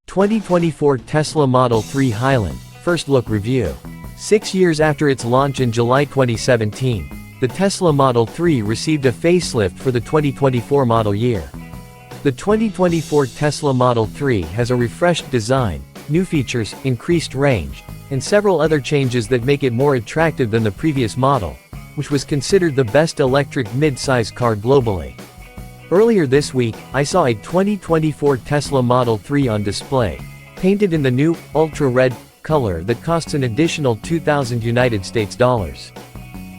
2024 Tesla Model 3 Highland, First Look Review. 6 years after its launch in July 2017, the Tesla Model 3 received a facelift for the 2024 model year. The 2024 Tesla Model 3 has a refreshed design, new features, increased range, and several other changes that make it more attractive than the previous model, which was considered the best electric mid-size car globally. Earlier this week, I saw a 2024 Tesla Model 3 on display, painted in the new, ultra-red color that costs an additional $2,000 United States dollars.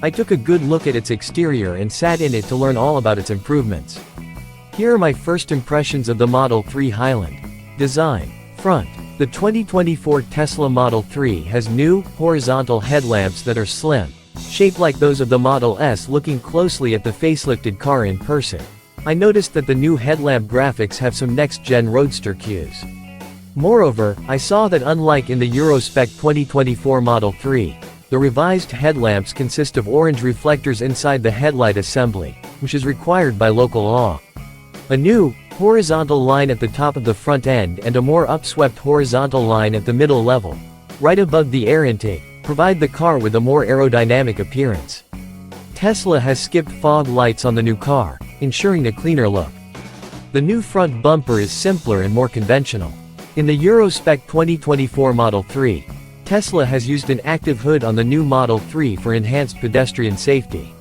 I took a good look at its exterior and sat in it to learn all about its improvements. Here are my first impressions of the Model 3 Highland. Design. Front. The 2024 Tesla Model 3 has new, horizontal headlamps that are slim, shaped like those of the Model S. Looking closely at the facelifted car in person, I noticed that the new headlamp graphics have some next-gen Roadster cues. Moreover, I saw that unlike in the Euro spec 2024 Model 3, the revised headlamps consist of orange reflectors inside the headlight assembly, which is required by local law. A new, horizontal line at the top of the front end and a more upswept horizontal line at the middle level, right above the air intake, provide the car with a more aerodynamic appearance. Tesla has skipped fog lights on the new car, ensuring a cleaner look. The new front bumper is simpler and more conventional. In the Euro spec 2024 Model 3, Tesla has used an active hood on the new Model 3 for enhanced pedestrian safety.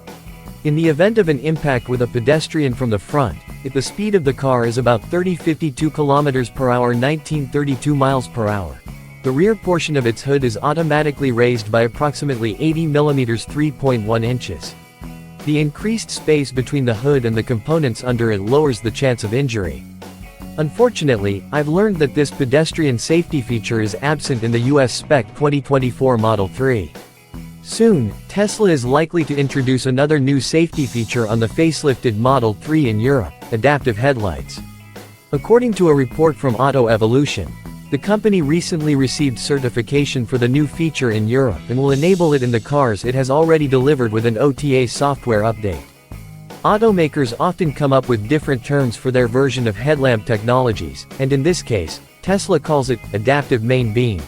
In the event of an impact with a pedestrian from the front, if the speed of the car is about 52 km per hour 1932 miles per hour, the rear portion of its hood is automatically raised by approximately 80 mm 3.1 inches. The increased space between the hood and the components under it lowers the chance of injury. Unfortunately, I've learned that this pedestrian safety feature is absent in the US spec 2024 Model 3. Soon, Tesla is likely to introduce another new safety feature on the facelifted Model 3 in Europe: adaptive headlights. According to a report from Auto Evolution, the company recently received certification for the new feature in Europe and will enable it in the cars it has already delivered with an OTA software update. Automakers often come up with different terms for their version of headlamp technologies, and in this case, Tesla calls it adaptive main beam.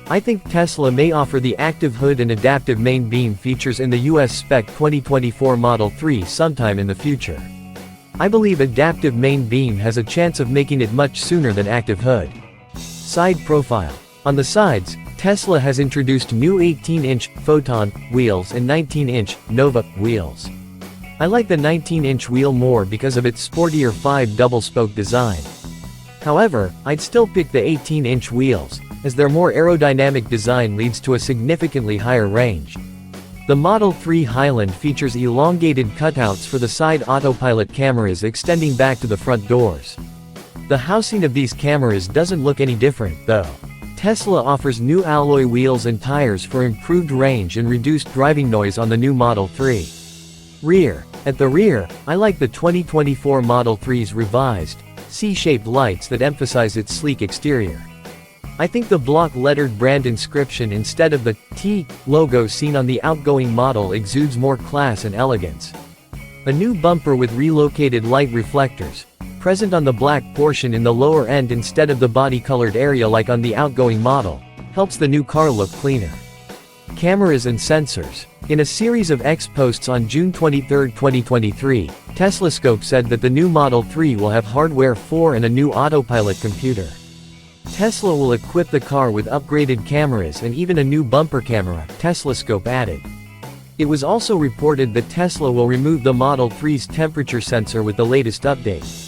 I think Tesla may offer the active hood and adaptive main beam features in the US spec 2024 Model 3 sometime in the future. I believe adaptive main beam has a chance of making it much sooner than active hood. Side profile. On the sides, Tesla has introduced new 18-inch Photon wheels and 19-inch Nova wheels. I like the 19-inch wheel more because of its sportier 5 double-spoke design. However, I'd still pick the 18-inch wheels, as their more aerodynamic design leads to a significantly higher range. The Model 3 Highland features elongated cutouts for the side autopilot cameras extending back to the front doors. The housing of these cameras doesn't look any different, though. Tesla offers new alloy wheels and tires for improved range and reduced driving noise on the new Model 3. Rear. At the rear, I like the 2024 Model 3's revised, C-shaped lights that emphasize its sleek exterior. I think the block-lettered brand inscription instead of the T logo seen on the outgoing model exudes more class and elegance. A new bumper with relocated light reflectors, present on the black portion in the lower end instead of the body-colored area like on the outgoing model, helps the new car look cleaner. Cameras and sensors. In a series of X posts on June 23, 2023, Teslascope said that the new Model 3 will have hardware 4 and a new autopilot computer. Tesla will equip the car with upgraded cameras and even a new bumper camera, Teslascope added. It was also reported that Tesla will remove the Model 3's temperature sensor with the latest update.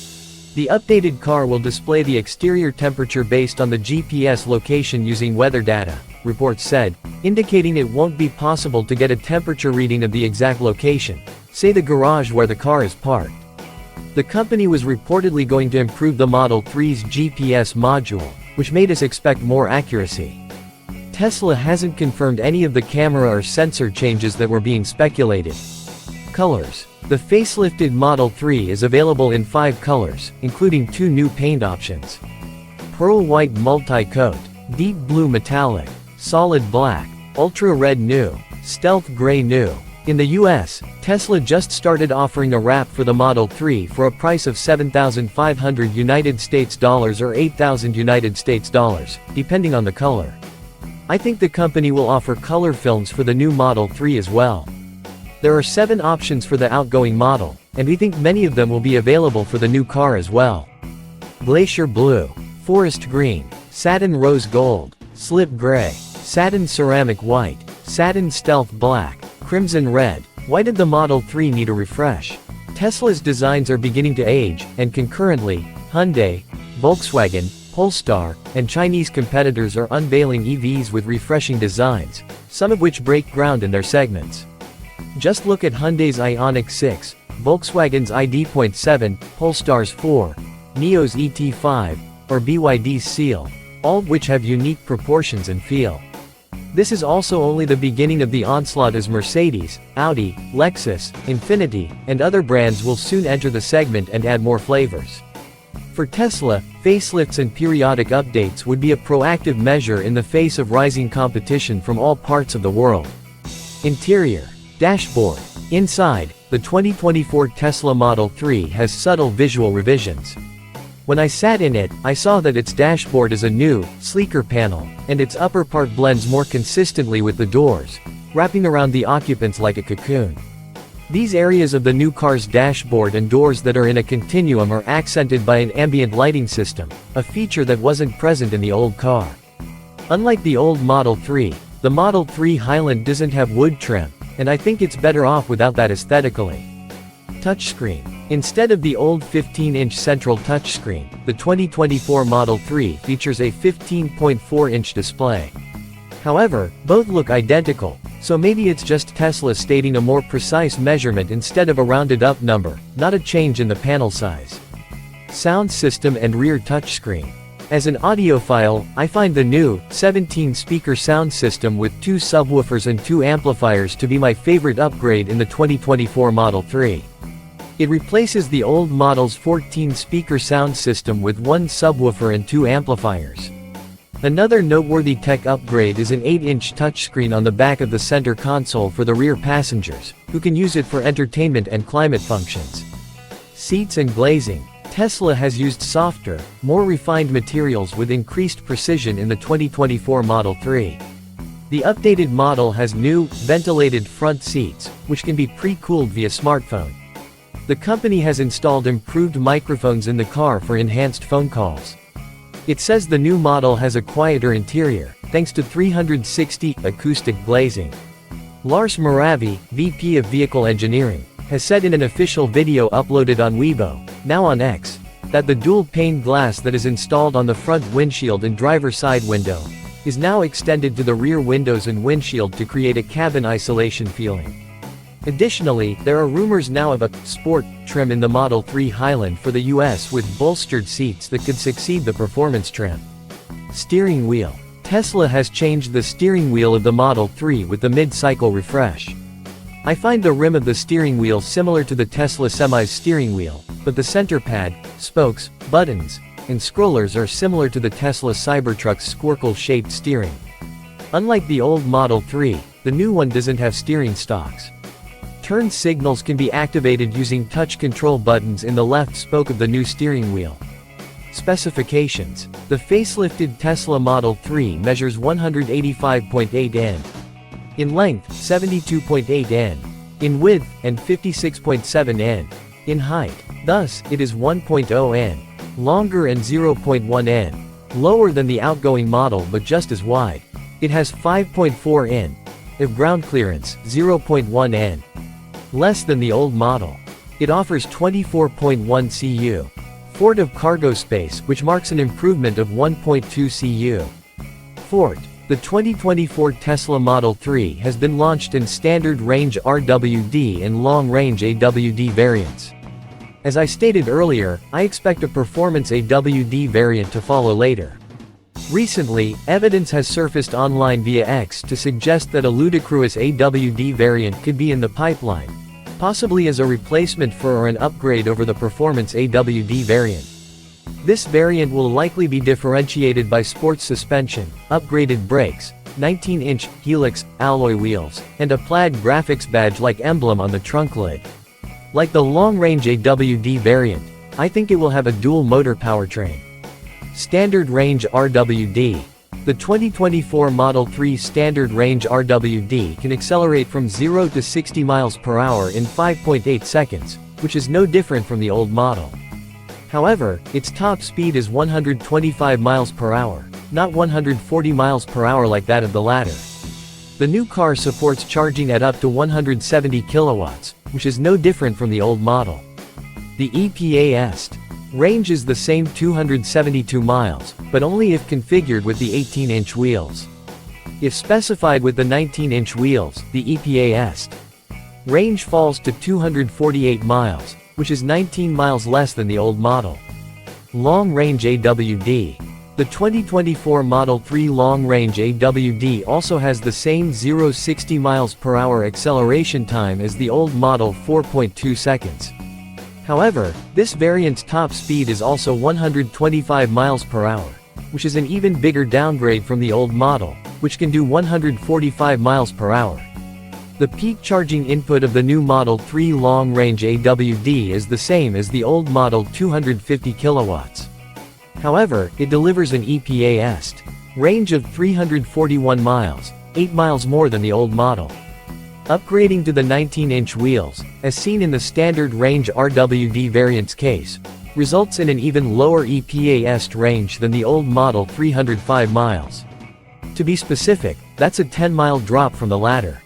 The updated car will display the exterior temperature based on the GPS location using weather data, reports said, indicating it won't be possible to get a temperature reading of the exact location, say the garage where the car is parked. The company was reportedly going to improve the Model 3's GPS module, which made us expect more accuracy. Tesla hasn't confirmed any of the camera or sensor changes that were being speculated. Colors. The facelifted Model 3 is available in 5 colors, including 2 new paint options: pearl white multi-coat, deep blue metallic, solid black, ultra red new, stealth gray new, In the US, Tesla just started offering a wrap for the Model 3 for a price of $7,500 United States dollars or $8,000 United States dollars, depending on the color. I think the company will offer color films for the new Model 3 as well. There are 7 options for the outgoing model, and we think many of them will be available for the new car as well. Glacier Blue, Forest Green, Satin Rose Gold, Slip Gray, Satin Ceramic White, Satin Stealth Black, Crimson Red. Why did the Model 3 need a refresh? Tesla's designs are beginning to age, and concurrently, Hyundai, Volkswagen, Polestar, and Chinese competitors are unveiling EVs with refreshing designs, some of which break ground in their segments. Just look at Hyundai's Ioniq 6, Volkswagen's ID.7, Polestar's 4, NIO's ET5, or BYD's Seal, all of which have unique proportions and feel. This is also only the beginning of the onslaught, as Mercedes, Audi, Lexus, Infiniti, and other brands will soon enter the segment and add more flavors. For Tesla, facelifts and periodic updates would be a proactive measure in the face of rising competition from all parts of the world. Interior. Dashboard. Inside, the 2024 Tesla Model 3 has subtle visual revisions. When I sat in it, I saw that its dashboard is a new, sleeker panel, and its upper part blends more consistently with the doors, wrapping around the occupants like a cocoon. These areas of the new car's dashboard and doors that are in a continuum are accented by an ambient lighting system, a feature that wasn't present in the old car. Unlike the old Model 3, the Model 3 Highland doesn't have wood trim, and I think it's better off without that aesthetically. Touchscreen. Instead of the old 15-inch central touchscreen, the 2024 Model 3 features a 15.4-inch display. However, both look identical, so maybe it's just Tesla stating a more precise measurement instead of a rounded-up number, not a change in the panel size. Sound system and rear touchscreen. As an audiophile, I find the new, 17-speaker sound system with 2 subwoofers and 2 amplifiers to be my favorite upgrade in the 2024 Model 3. It replaces the old model's 14-speaker sound system with 1 subwoofer and 2 amplifiers. Another noteworthy tech upgrade is an 8-inch touchscreen on the back of the center console for the rear passengers, who can use it for entertainment and climate functions. Seats and glazing. Tesla has used softer, more refined materials with increased precision in the 2024 Model 3. The updated model has new, ventilated front seats, which can be pre-cooled via smartphone. The company has installed improved microphones in the car for enhanced phone calls. It says the new model has a quieter interior, thanks to 360 acoustic glazing. Lars Moravi, VP of Vehicle Engineering, has said in an official video uploaded on Weibo, now on X, that the dual-pane glass that is installed on the front windshield and driver's side window is now extended to the rear windows and windshield to create a cabin isolation feeling. Additionally, there are rumors now of a sport trim in the Model 3 Highland for the US with bolstered seats that could succeed the performance trim. Steering wheel. Tesla has changed the steering wheel of the Model 3 with the mid-cycle refresh. I find the rim of the steering wheel similar to the Tesla Semi's steering wheel, but the center pad, spokes, buttons, and scrollers are similar to the Tesla Cybertruck's squircle-shaped steering. Unlike the old Model 3, the new one doesn't have steering stalks. Turn signals can be activated using touch control buttons in the left spoke of the new steering wheel. Specifications. The facelifted Tesla Model 3 measures 185.8 in. In length, 72.8 in. In width, and 56.7 in. In height. Thus, it is 1.0 in. Longer and 0.1 in. Lower than the outgoing model but just as wide. It has 5.4 in. Of ground clearance, 0.1 in. Less than the old model. It offers 24.1 cu. Fort of cargo space, which marks an improvement of 1.2 cu. Fort. The 2024 Tesla Model 3 has been launched in standard range RWD and long-range AWD variants. As I stated earlier, I expect a performance AWD variant to follow later. Recently, evidence has surfaced online via X to suggest that a ludicrous AWD variant could be in the pipeline, possibly as a replacement for or an upgrade over the performance AWD variant. This variant will likely be differentiated by sports suspension, upgraded brakes, 19-inch, helix, alloy wheels, and a plaid graphics badge-like emblem on the trunk lid. Like the long-range AWD variant, I think it will have a dual-motor powertrain. Standard range RWD. The 2024 Model 3 Standard Range RWD can accelerate from 0 to 60 miles per hour in 5.8 seconds, which is no different from the old model. However, its top speed is 125 miles per hour, not 140 miles per hour like that of the latter. The new car supports charging at up to 170 kilowatts, which is no different from the old model. The EPA est. Range is the same 272 miles, but only if configured with the 18-inch wheels. If specified with the 19-inch wheels, the EPA est. Range falls to 248 miles, which is 19 miles less than the old model. Long-range AWD. The 2024 Model 3 long-range AWD also has the same 0-60 miles per hour acceleration time as the old model, 4.2 seconds. However, this variant's top speed is also 125 miles per hour, which is an even bigger downgrade from the old model, which can do 145 miles per hour. The peak charging input of the new Model 3 long-range AWD is the same as the old model, 250 kilowatts. However, it delivers an EPA est. Range of 341 miles, 8 miles more than the old model. Upgrading to the 19-inch wheels, as seen in the standard range RWD variant's case, results in an even lower EPA est range than the old model, 305 miles. To be specific, that's a 10-mile drop from the latter.